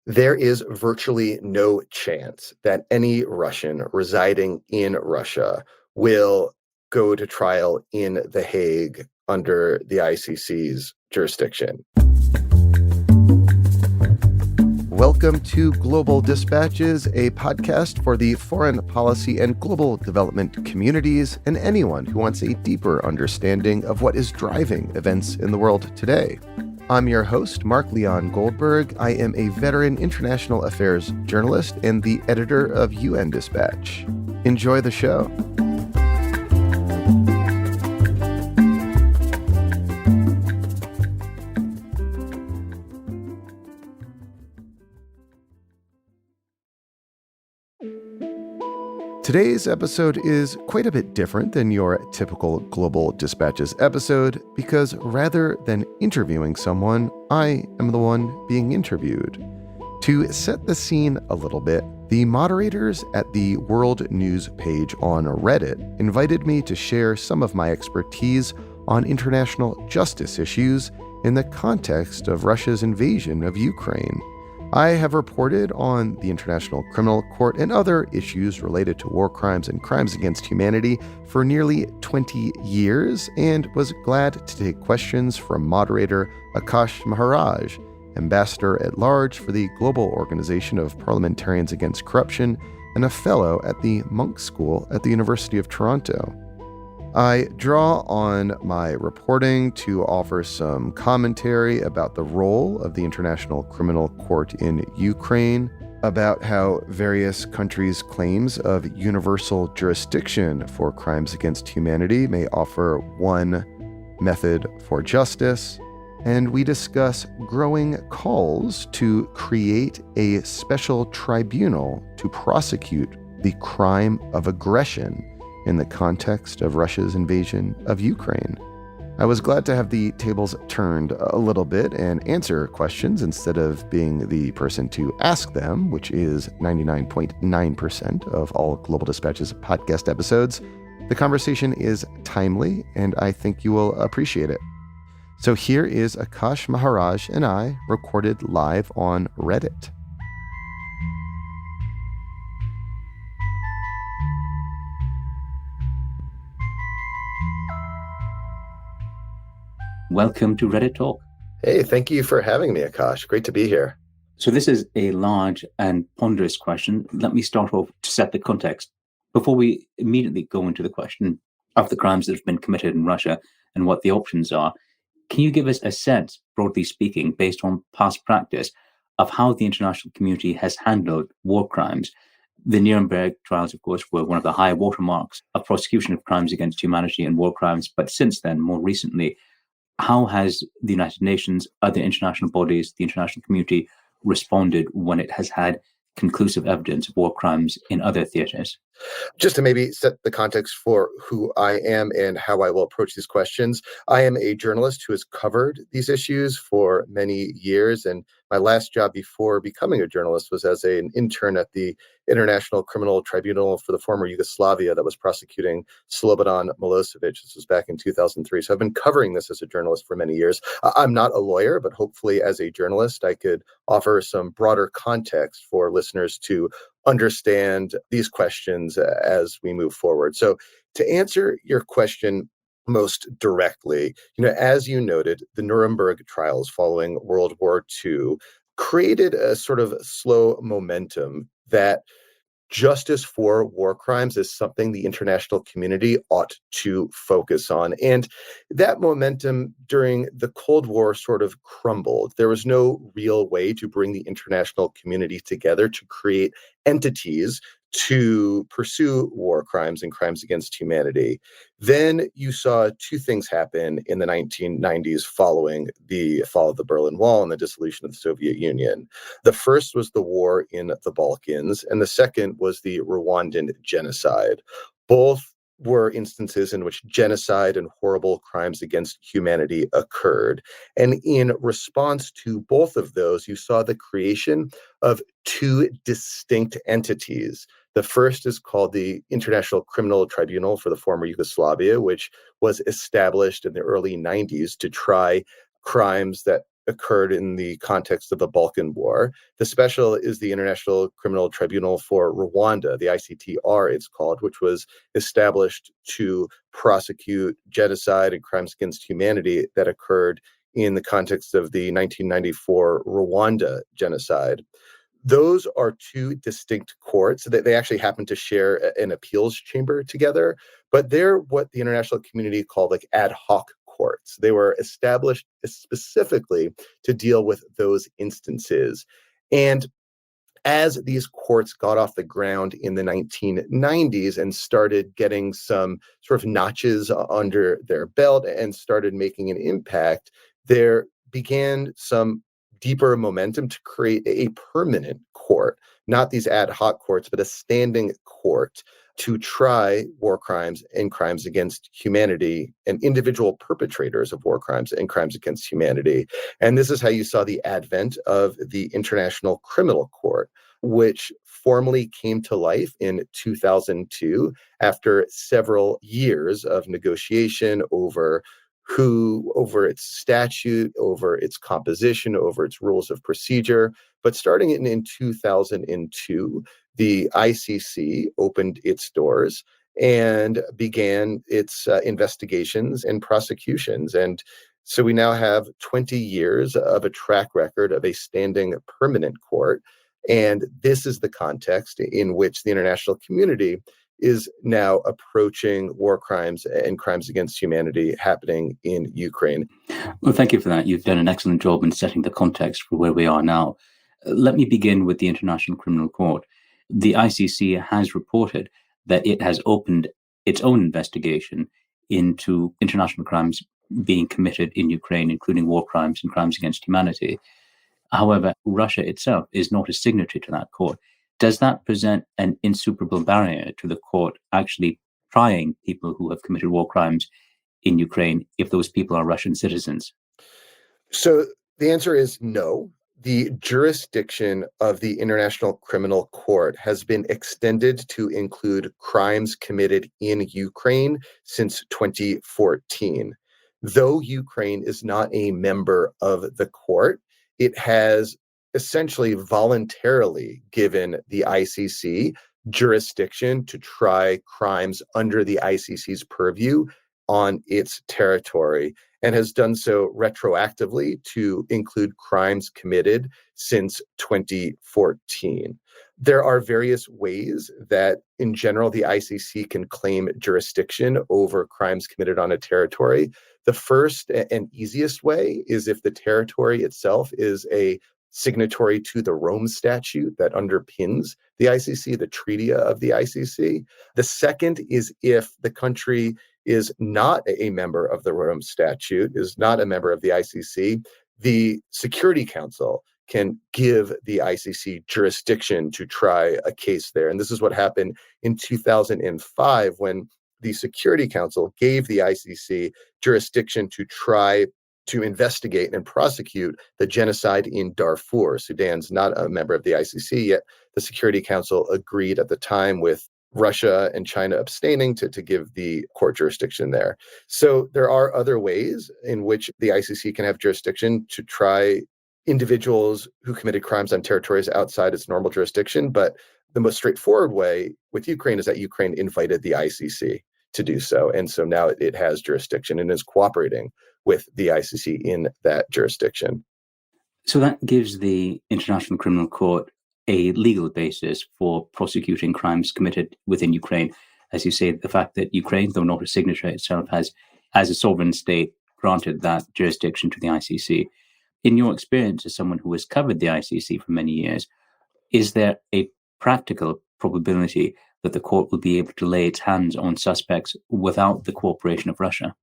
There is virtually no chance that any Russian residing in Russia will go to trial in The Hague under the ICC's jurisdiction. Welcome to Global Dispatches, a podcast for the foreign policy and global development communities and anyone who wants a deeper understanding of what is driving events in the world today. I'm your host, Leon Goldberg. I am a veteran international affairs journalist and the editor of UN Dispatch. Enjoy the show. Today's episode is quite a bit different than your typical Global Dispatches episode because rather than interviewing someone, I am the one being interviewed. To set the scene a little bit, the moderators at the WordNews page on Reddit invited me to share some of my expertise on international justice issues in the context of Russia's invasion of Ukraine. I have reported on the International Criminal Court and other issues related to war crimes and crimes against humanity for nearly 20 years and was glad to take questions from moderator Akaash Maharaj, ambassador at large for the Global Organization of Parliamentarians Against Corruption and a fellow at the Munk School at the University of Toronto. I draw on my reporting to offer some commentary about the role of the International Criminal Court in Ukraine, about how various countries' claims of universal jurisdiction for crimes against humanity may offer one method for justice, and we discuss growing calls to create a special tribunal to prosecute the crime of aggression in the context of Russia's invasion of Ukraine. I was glad to have the tables turned a little bit and answer questions instead of being the person to ask them, which is 99.9% of all Global Dispatches podcast episodes. The conversation is timely, and I think you will appreciate it. So here is Akaash Maharaj and I recorded live on Reddit. Welcome to Reddit Talk. Hey, thank you for having me, Akaash. Great to be here. So this is a large and ponderous question. Let me start off to set the context. Before we immediately go into the question of the crimes that have been committed in Russia and what the options are, can you give us a sense, broadly speaking, based on past practice, of how the international community has handled war crimes? The Nuremberg trials, of course, were one of the high watermarks of prosecution of crimes against humanity and war crimes. But since then, more recently, how has the United Nations, other international bodies, the international community responded when it has had conclusive evidence of war crimes in other theaters? Just to maybe set the context for who I am and how I will approach these questions, I am a journalist who has covered these issues for many years, and my last job before becoming a journalist was as an intern at the International Criminal Tribunal for the former Yugoslavia that was prosecuting Slobodan Milosevic. This was back in 2003. So I've been covering this as a journalist for many years. I'm not a lawyer, but hopefully as a journalist, I could offer some broader context for listeners to understand these questions as we move forward. So to answer your question most directly, as you noted, the Nuremberg trials following World War II created a sort of slow momentum that justice for war crimes is something the international community ought to focus on. And that momentum during the Cold War sort of crumbled. There was no real way to bring the international community together to create entities to pursue war crimes and crimes against humanity. Then you saw two things happen in the 1990s following the fall of the Berlin Wall and the dissolution of the Soviet Union. The first was the war in the Balkans, and the second was the Rwandan genocide. Both were instances in which genocide and horrible crimes against humanity occurred. And in response to both of those, you saw the creation of two distinct entities. The first is called the International Criminal Tribunal for the former Yugoslavia, which was established in the early 90s to try crimes that occurred in the context of the Balkan War. The special is the International Criminal Tribunal for Rwanda, the ICTR it's called, which was established to prosecute genocide and crimes against humanity that occurred in the context of the 1994 Rwanda genocide. Those are two distinct courts that they actually happen to share an appeals chamber together, but they're what the international community called like ad hoc courts. They were established specifically to deal with those instances. And as these courts got off the ground in the 1990s and started getting some sort of notches under their belt and started making an impact, there began some deeper momentum to create a permanent court, not these ad hoc courts, but a standing court to try war crimes and crimes against humanity and individual perpetrators of war crimes and crimes against humanity. And this is how you saw the advent of the International Criminal Court, which formally came to life in 2002 after several years of negotiation over its statute, over its composition, over its rules of procedure. But starting in 2002, the ICC opened its doors and began its investigations and prosecutions. And so we now have 20 years of a track record of a standing permanent court. And this is the context in which the international community is now approaching war crimes and crimes against humanity happening in Ukraine. Well, thank you for that. You've done an excellent job in setting the context for where we are now. Let me begin with the International Criminal Court. The ICC has reported that it has opened its own investigation into international crimes being committed in Ukraine, including war crimes and crimes against humanity. However, Russia itself is not a signatory to that court. Does that present an insuperable barrier to the court actually trying people who have committed war crimes in Ukraine if those people are Russian citizens? So the answer is no. The jurisdiction of the International Criminal Court has been extended to include crimes committed in Ukraine since 2014. Though Ukraine is not a member of the court, it has essentially voluntarily given the ICC jurisdiction to try crimes under the ICC's purview on its territory, and has done so retroactively to include crimes committed since 2014. There are various ways that, in general, the ICC can claim jurisdiction over crimes committed on a territory. The first and easiest way is if the territory itself is a signatory to the Rome Statute that underpins the ICC, the treaty of the ICC. The second is if the country is not a member of the Rome Statute, is not a member of the ICC, the Security Council can give the ICC jurisdiction to try a case there. And this is what happened in 2005 when the Security Council gave the ICC jurisdiction to try to investigate and prosecute the genocide in Darfur. Sudan's not a member of the ICC, yet the Security Council agreed at the time, with Russia and China abstaining, to give the court jurisdiction there. So there are other ways in which the ICC can have jurisdiction to try individuals who committed crimes on territories outside its normal jurisdiction. But the most straightforward way with Ukraine is that Ukraine invited the ICC to do so. And so now it has jurisdiction and is cooperating with the ICC in that jurisdiction. So that gives the International Criminal Court a legal basis for prosecuting crimes committed within Ukraine. As you say, the fact that Ukraine, though not a signatory itself, has, as a sovereign state, granted that jurisdiction to the ICC. In your experience as someone who has covered the ICC for many years, is there a practical probability that the court will be able to lay its hands on suspects without the cooperation of Russia?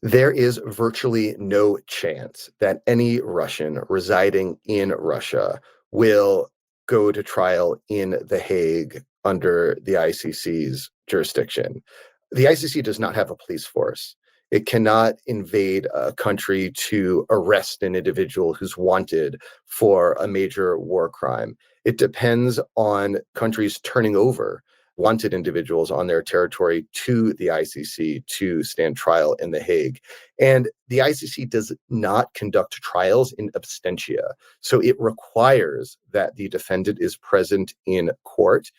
There is virtually no chance that any Russian residing in Russia will go to trial in The Hague under the ICC's jurisdiction. The ICC does not have a police force. It cannot invade a country to arrest an individual who's wanted for a major war crime. It depends on countries turning over wanted individuals on their territory to the ICC to stand trial in The Hague. And the ICC does not conduct trials in absentia. So it requires that the defendant is present in court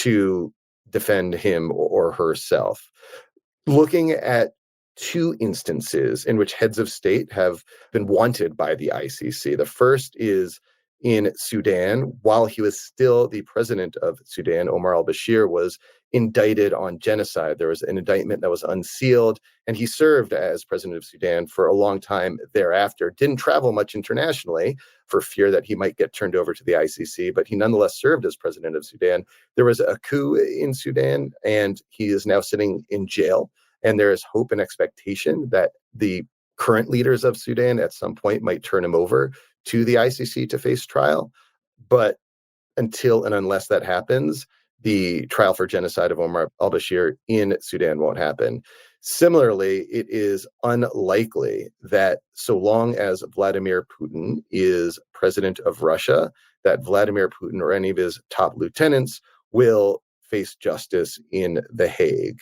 to defend him or herself. Looking at two instances in which heads of state have been wanted by the ICC. The first is in Sudan. While he was still the president of Sudan, Omar al-Bashir was indicted on genocide. There was an indictment that was unsealed, and he served as president of Sudan for a long time thereafter. Didn't travel much internationally for fear that he might get turned over to the ICC, but he nonetheless served as president of Sudan. There was a coup in Sudan, and he is now sitting in jail. And there is hope and expectation that the current leaders of Sudan at some point might turn him over to the ICC to face trial. But until and unless that happens, the trial for genocide of Omar al-Bashir in Sudan won't happen. Similarly, it is unlikely that so long as Vladimir Putin is president of Russia, that Vladimir Putin or any of his top lieutenants will face justice in The Hague,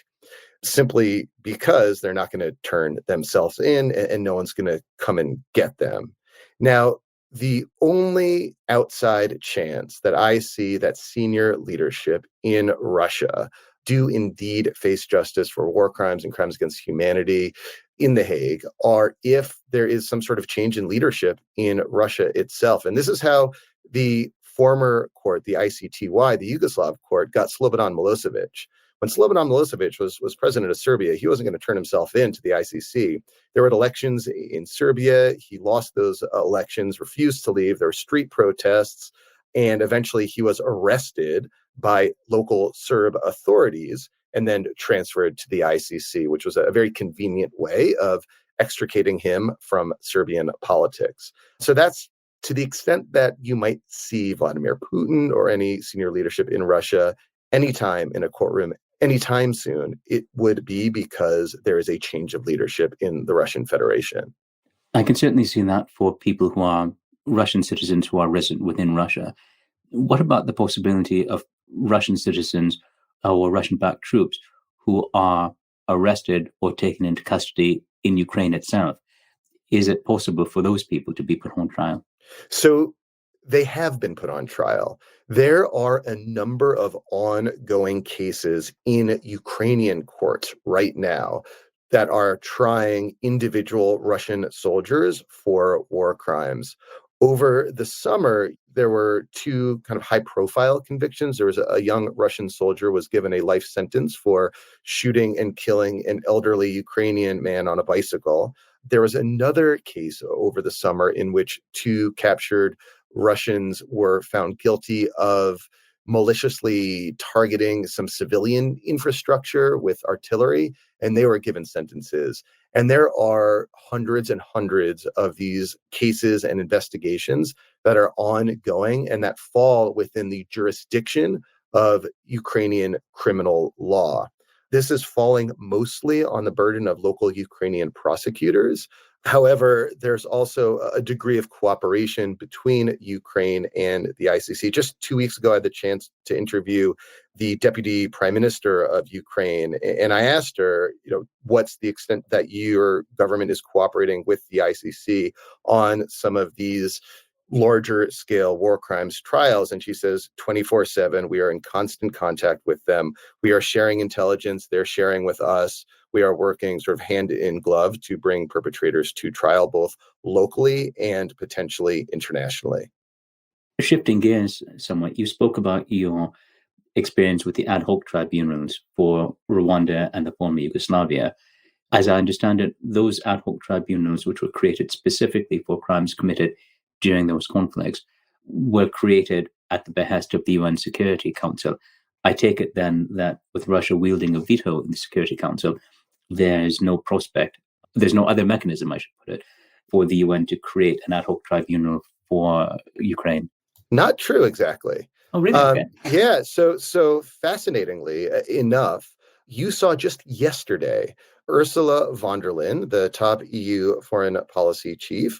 simply because they're not going to turn themselves in and no one's going to come and get them. Now, the only outside chance that I see that senior leadership in Russia do indeed face justice for war crimes and crimes against humanity in The Hague are if there is some sort of change in leadership in Russia itself. And this is how the former court, the ICTY, the Yugoslav court, got Slobodan Milosevic. When Slobodan Milosevic was president of Serbia, he wasn't going to turn himself in to the ICC. There were elections in Serbia. He lost those elections, refused to leave. There were street protests, and eventually he was arrested by local Serb authorities and then transferred to the ICC, which was a very convenient way of extricating him from Serbian politics. So that's to the extent that you might see Vladimir Putin or any senior leadership in Russia anytime in a courtroom anytime soon, it would be because there is a change of leadership in the Russian Federation. I can certainly see that for people who are Russian citizens who are resident within Russia. What about the possibility of Russian citizens or Russian-backed troops who are arrested or taken into custody in Ukraine itself? Is it possible for those people to be put on trial? So they have been put on trial. There are a number of ongoing cases in Ukrainian courts right now that are trying individual Russian soldiers for war crimes. Over the summer, there were two kind of high-profile convictions. There was a young Russian soldier was given a life sentence for shooting and killing an elderly Ukrainian man on a bicycle. There was another case over the summer in which two captured Russians were found guilty of maliciously targeting some civilian infrastructure with artillery, and they were given sentences. And there are hundreds and hundreds of these cases and investigations that are ongoing and that fall within the jurisdiction of Ukrainian criminal law. This is falling mostly on the burden of local Ukrainian prosecutors. However, there's also a degree of cooperation between Ukraine and the ICC. Just 2 weeks ago, I had the chance to interview the deputy prime minister of Ukraine. And I asked her, what's the extent that your government is cooperating with the ICC on some of these larger scale war crimes trials? And she says 24/7, we are in constant contact with them. We are sharing intelligence. They're sharing with us. We are working sort of hand in glove to bring perpetrators to trial, both locally and potentially internationally. Shifting gears somewhat, you spoke about your experience with the ad hoc tribunals for Rwanda and the former Yugoslavia. As I understand it, those ad hoc tribunals, which were created specifically for crimes committed during those conflicts, were created at the behest of the UN Security Council. I take it then that with Russia wielding a veto in the Security Council, there's no prospect, there's no other mechanism, I should put it, for the UN to create an ad hoc tribunal for Ukraine. Not true, exactly. Oh, really? Okay. Yeah. So fascinatingly enough, you saw just yesterday Ursula von der Leyen, the top EU foreign policy chief,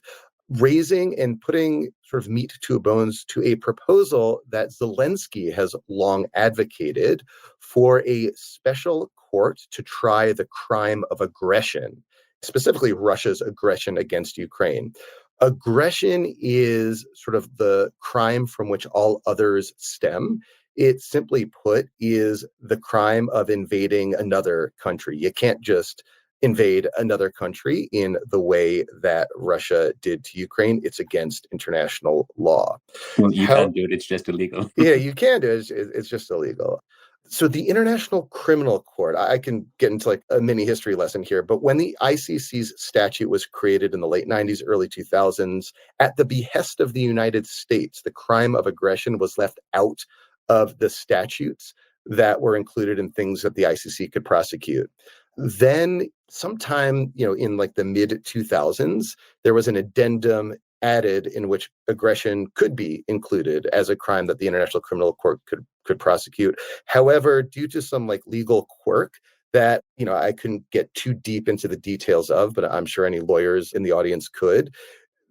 raising and putting sort of meat to bones to a proposal that Zelensky has long advocated for a special court to try the crime of aggression, specifically Russia's aggression against Ukraine. Aggression is sort of the crime from which all others stem. It, simply put, is the crime of invading another country. You can't just invade another country in the way that Russia did to Ukraine. It's against international law. Well, you can do it. It's just illegal. Yeah, you can do it. It's just illegal. So the International Criminal Court, I can get into like a mini history lesson here, but when the ICC's statute was created in the late 90s, early 2000s, at the behest of the United States, the crime of aggression was left out of the statutes that were included in things that the ICC could prosecute. Then sometime, in like the mid 2000s, there was an addendum added in which aggression could be included as a crime that the International Criminal Court could prosecute. However, due to some like legal quirk that, I couldn't get too deep into the details of, but I'm sure any lawyers in the audience could,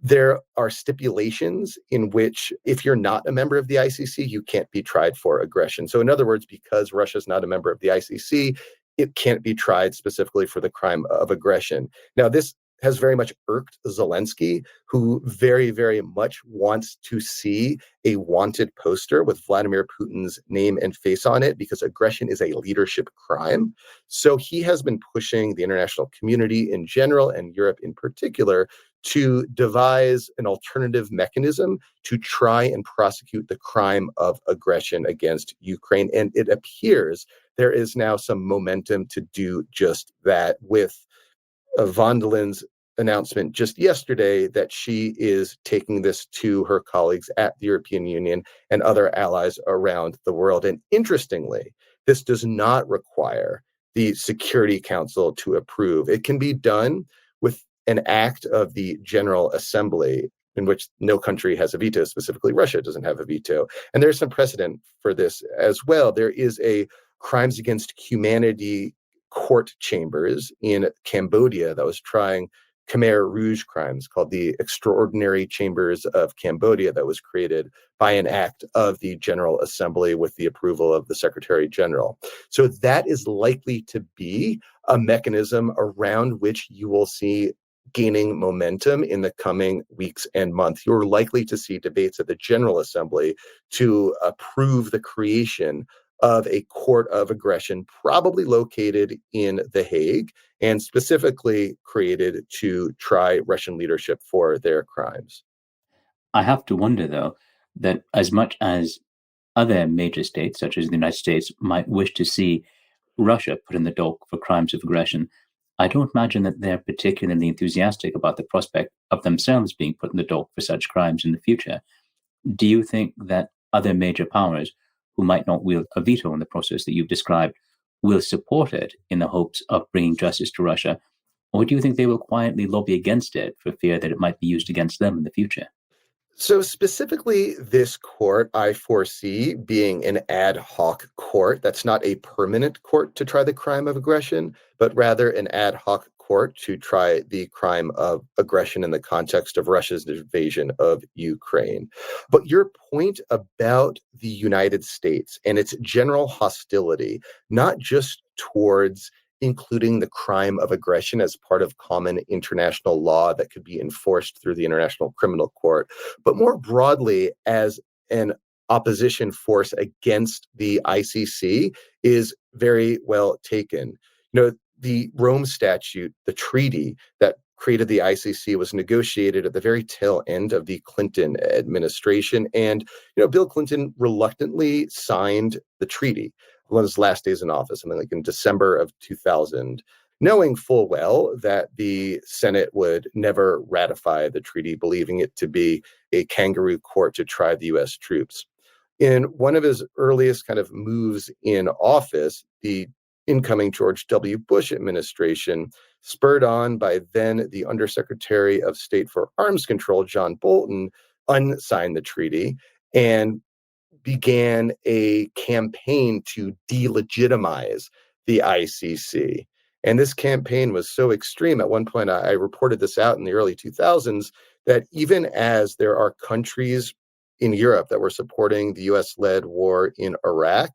there are stipulations in which if you're not a member of the ICC, you can't be tried for aggression. So in other words, because Russia's not a member of the ICC, it can't be tried specifically for the crime of aggression. Now, this has very much irked Zelensky, who very, very much wants to see a wanted poster with Vladimir Putin's name and face on it, because aggression is a leadership crime. So he has been pushing the international community in general and Europe in particular to devise an alternative mechanism to try and prosecute the crime of aggression against Ukraine. And it appears there is now some momentum to do just that, with von der Leyen's announcement just yesterday that she is taking this to her colleagues at the European Union and other allies around the world. And interestingly, this does not require the Security Council to approve. It can be done with an act of the General Assembly in which no country has a veto. Specifically, Russia doesn't have a veto. And there's some precedent for this as well. There is a crimes against humanity court chambers in Cambodia that was trying Khmer Rouge crimes, called the Extraordinary Chambers of Cambodia, that was created by an act of the General Assembly with the approval of the Secretary General. So that is likely to be a mechanism around which you will see gaining momentum in the coming weeks and months. You're likely to see debates at the General Assembly to approve the creation of a court of aggression, probably located in The Hague, and specifically created to try Russian leadership for their crimes. I have to wonder, though, that as much as other major states, such as the United States, might wish to see Russia put in the dock for crimes of aggression, I don't imagine that they're particularly enthusiastic about the prospect of themselves being put in the dock for such crimes in the future. Do you think that other major powers who might not wield a veto in the process that you've described will support it in the hopes of bringing justice to Russia? Or do you think they will quietly lobby against it for fear that it might be used against them in the future? So specifically, this court, I foresee being an ad hoc court. That's not a permanent court to try the crime of aggression, but rather an ad hoc court to try the crime of aggression in the context of Russia's invasion of Ukraine. But your point about the United States and its general hostility, not just towards including the crime of aggression as part of common international law that could be enforced through the International Criminal Court, but more broadly as an opposition force against the ICC, is very well taken. The Rome Statute, the treaty that created the ICC, was negotiated at the very tail end of the Clinton administration. And, Bill Clinton reluctantly signed the treaty one of his last days in office, something like in December of 2000, knowing full well that the Senate would never ratify the treaty, believing it to be a kangaroo court to try the U.S. troops. In one of his earliest kind of moves in office, the incoming George W. Bush administration, spurred on by then the Undersecretary of State for Arms Control, John Bolton, unsigned the treaty and began a campaign to delegitimize the ICC. And this campaign was so extreme. At one point, I reported this out in the early 2000s, that even as there are countries in Europe that were supporting the US-led war in Iraq,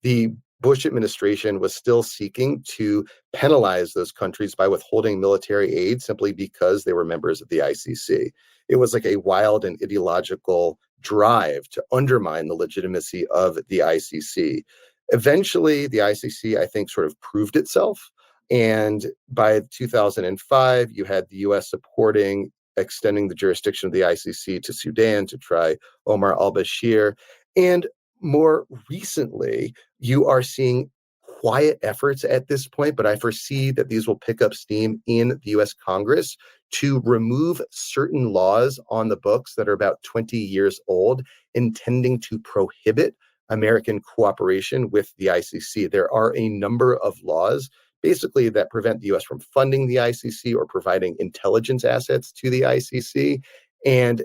the Bush administration was still seeking to penalize those countries by withholding military aid simply because they were members of the ICC. It was like a wild and ideological drive to undermine the legitimacy of the ICC. Eventually, the ICC, I think, sort of proved itself. And by 2005, you had the US supporting extending the jurisdiction of the ICC to Sudan to try Omar al-Bashir. And more recently, you are seeing quiet efforts at this point, but I foresee that these will pick up steam in the US Congress to remove certain laws on the books that are about 20 years old, intending to prohibit American cooperation with the ICC. There are a number of laws basically that prevent the US from funding the ICC or providing intelligence assets to the ICC. And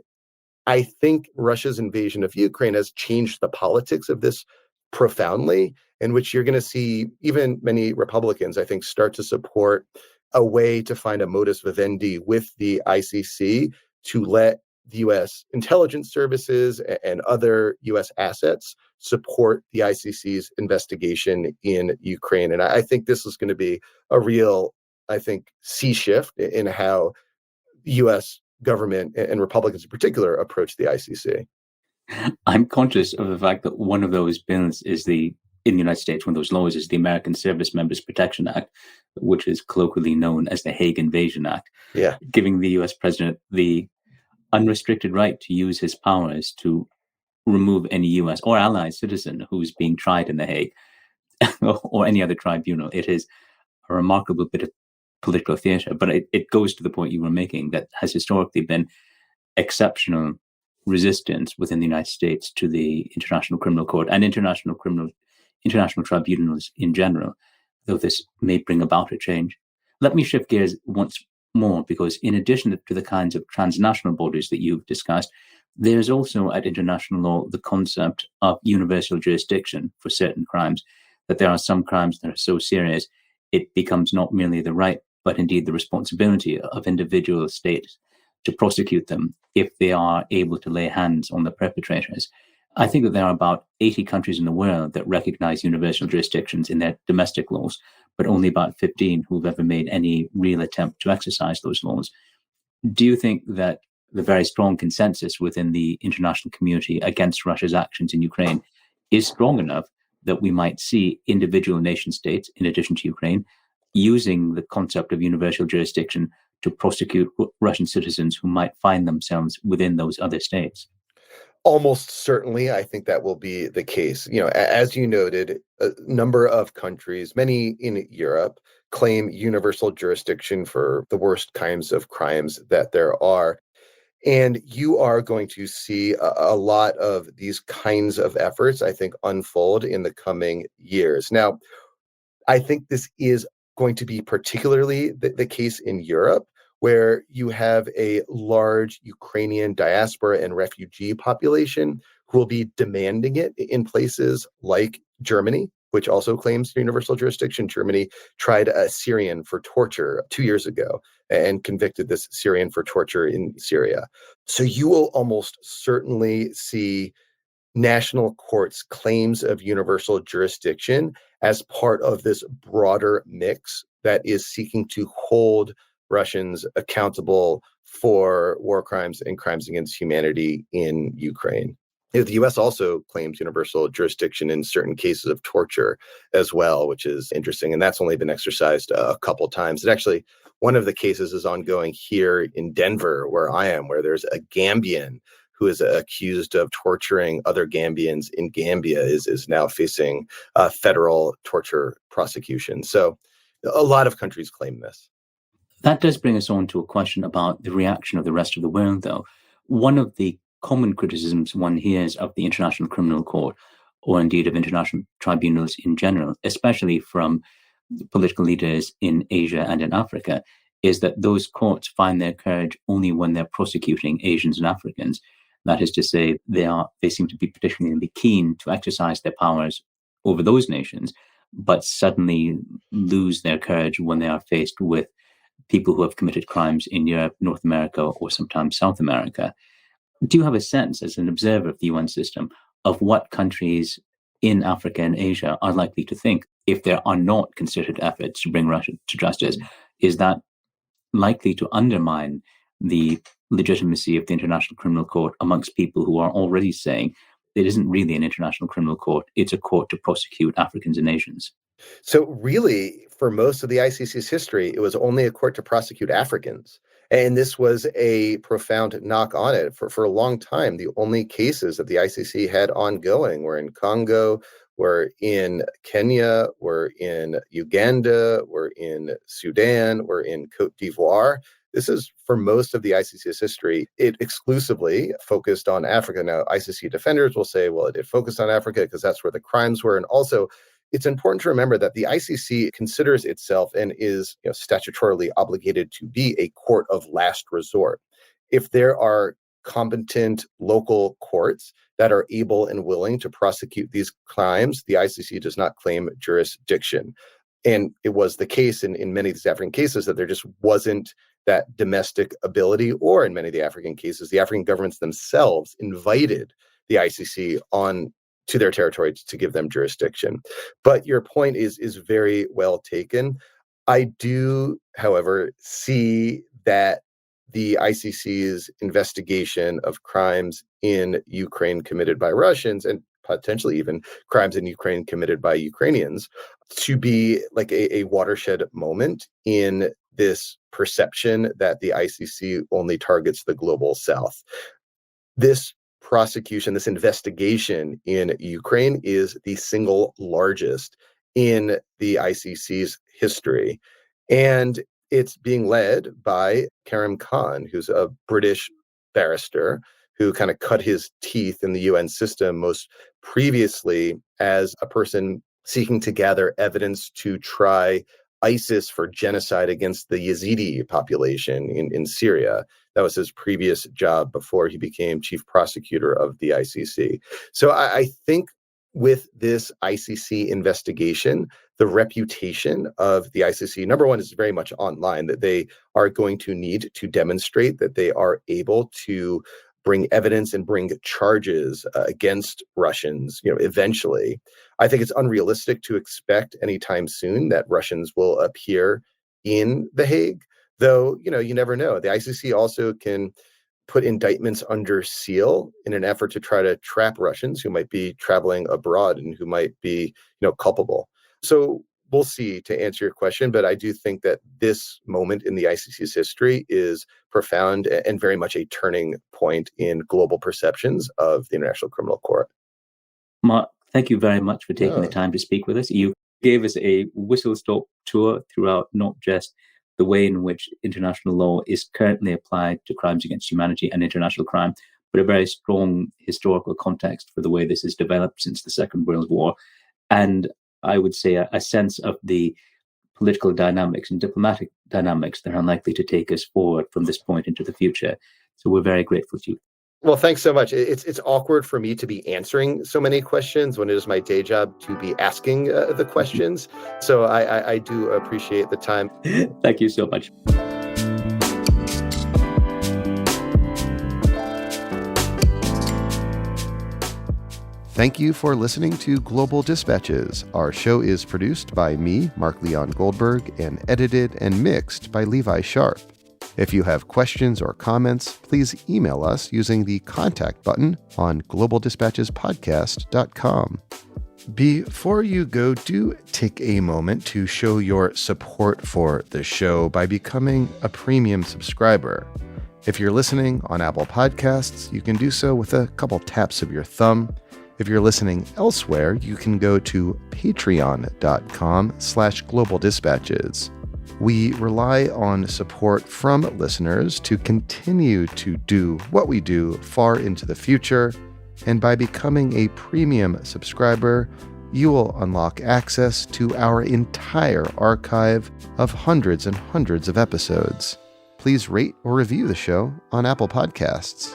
I think Russia's invasion of Ukraine has changed the politics of this profoundly, in which you're going to see even many Republicans, I think, start to support a way to find a modus vivendi with the ICC to let the US intelligence services and other US assets support the ICC's investigation in Ukraine. And I think this is going to be a real, I think, sea shift in how the US government and Republicans in particular approach the ICC. I'm conscious of the fact that one of those bills is in the United States, one of those laws is the American Service Members Protection Act, which is colloquially known as the Hague Invasion Act, giving the US president the unrestricted right to use his powers to remove any US or allied citizen who's being tried in The Hague or any other tribunal. It is a remarkable bit of political theatre, but it goes to the point you were making that has historically been exceptional resistance within the United States to the International Criminal Court and international tribunals in general, though this may bring about a change. Let me shift gears once more, because in addition to the kinds of transnational borders that you've discussed, there's also at international law the concept of universal jurisdiction for certain crimes, that there are some crimes that are so serious it becomes not merely the right, but indeed the responsibility of individual states to prosecute them if they are able to lay hands on the perpetrators. I think that there are about 80 countries in the world that recognize universal jurisdictions in their domestic laws, but only about 15 who've ever made any real attempt to exercise those laws. Do you think that the very strong consensus within the international community against Russia's actions in Ukraine is strong enough that we might see individual nation states, in addition to Ukraine, using the concept of universal jurisdiction to prosecute Russian citizens who might find themselves within those other states? Almost certainly, I think that will be the case. As you noted, a number of countries, many in Europe, claim universal jurisdiction for the worst kinds of crimes that there are. And you are going to see a lot of these kinds of efforts, I think, unfold in the coming years. Now, I think this is going to be particularly the case in Europe, where you have a large Ukrainian diaspora and refugee population who will be demanding it in places like Germany, which also claims universal jurisdiction. Germany tried a Syrian for torture 2 years ago and convicted this Syrian for torture in Syria. So you will almost certainly see national courts' claims of universal jurisdiction as part of this broader mix that is seeking to hold Russians accountable for war crimes and crimes against humanity in Ukraine. The US also claims universal jurisdiction in certain cases of torture as well, which is interesting. And that's only been exercised a couple times. And actually, one of the cases is ongoing here in Denver, where I am, where there's a Gambian who is accused of torturing other Gambians in Gambia, is now facing federal torture prosecution. So a lot of countries claim this. That does bring us on to a question about the reaction of the rest of the world, though. One of the common criticisms one hears of the International Criminal Court, or indeed of international tribunals in general, especially from political leaders in Asia and in Africa, is that those courts find their courage only when they're prosecuting Asians and Africans. That is to say, they seem to be particularly keen to exercise their powers over those nations, but suddenly lose their courage when they are faced with people who have committed crimes in Europe, North America, or sometimes South America. Do you have a sense, as an observer of the UN system, of what countries in Africa and Asia are likely to think if there are not concerted efforts to bring Russia to justice? Is that likely to undermine the legitimacy of the International Criminal Court amongst people who are already saying it isn't really an international criminal court, it's a court to prosecute Africans and Asians? So really, for most of the ICC's history, it was only a court to prosecute Africans. And this was a profound knock on it. For a long time, the only cases that the ICC had ongoing were in Congo, were in Kenya, were in Uganda, were in Sudan, were in Cote d'Ivoire. This is, for most of the ICC's history, it exclusively focused on Africa. Now, ICC defenders will say, well, it focused on Africa because that's where the crimes were. And also, it's important to remember that the ICC considers itself and is statutorily obligated to be a court of last resort. If there are competent local courts that are able and willing to prosecute these crimes, the ICC does not claim jurisdiction. And it was the case in many of these African cases that there just wasn't that domestic ability, or in many of the African cases, the African governments themselves invited the ICC on to their territory to give them jurisdiction. But your point is very well taken. I do, however, see that the ICC's investigation of crimes in Ukraine committed by Russians, and potentially even crimes in Ukraine committed by Ukrainians, to be like a watershed moment in this perception that the ICC only targets the global South. This prosecution, this investigation in Ukraine is the single largest in the ICC's history. And it's being led by Karim Khan, who's a British barrister who kind of cut his teeth in the UN system most previously as a person seeking to gather evidence to try ISIS for genocide against the Yazidi population in Syria. That was his previous job before he became chief prosecutor of the ICC. So I think with this ICC investigation, the reputation of the ICC, number one, is very much online, that they are going to need to demonstrate that they are able to bring evidence and bring charges against Russians, eventually. I think it's unrealistic to expect anytime soon that Russians will appear in The Hague, though, you never know. The ICC also can put indictments under seal in an effort to try to trap Russians who might be traveling abroad and who might be, culpable. So we'll see, to answer your question, but I do think that this moment in the ICC's history is profound and very much a turning point in global perceptions of the International Criminal Court. Mark, thank you very much for taking the time to speak with us. You gave us a whistle-stop tour throughout not just the way in which international law is currently applied to crimes against humanity and international crime, but a very strong historical context for the way this has developed since the Second World War. And I would say a sense of the political dynamics and diplomatic dynamics that are unlikely to take us forward from this point into the future. So we're very grateful to you. Well, thanks so much. It's awkward for me to be answering so many questions when it is my day job to be asking the questions. So I do appreciate the time. Thank you so much. Thank you for listening to Global Dispatches. Our show is produced by me, Mark Leon Goldberg, and edited and mixed by Levi Sharp. If you have questions or comments, please email us using the contact button on globaldispatchespodcast.com. Before you go, do take a moment to show your support for the show by becoming a premium subscriber. If you're listening on Apple Podcasts, you can do so with a couple taps of your thumb. If you're listening elsewhere, you can go to patreon.com/globaldispatches. We rely on support from listeners to continue to do what we do far into the future, and by becoming a premium subscriber, you will unlock access to our entire archive of hundreds and hundreds of episodes. Please rate or review the show on Apple Podcasts.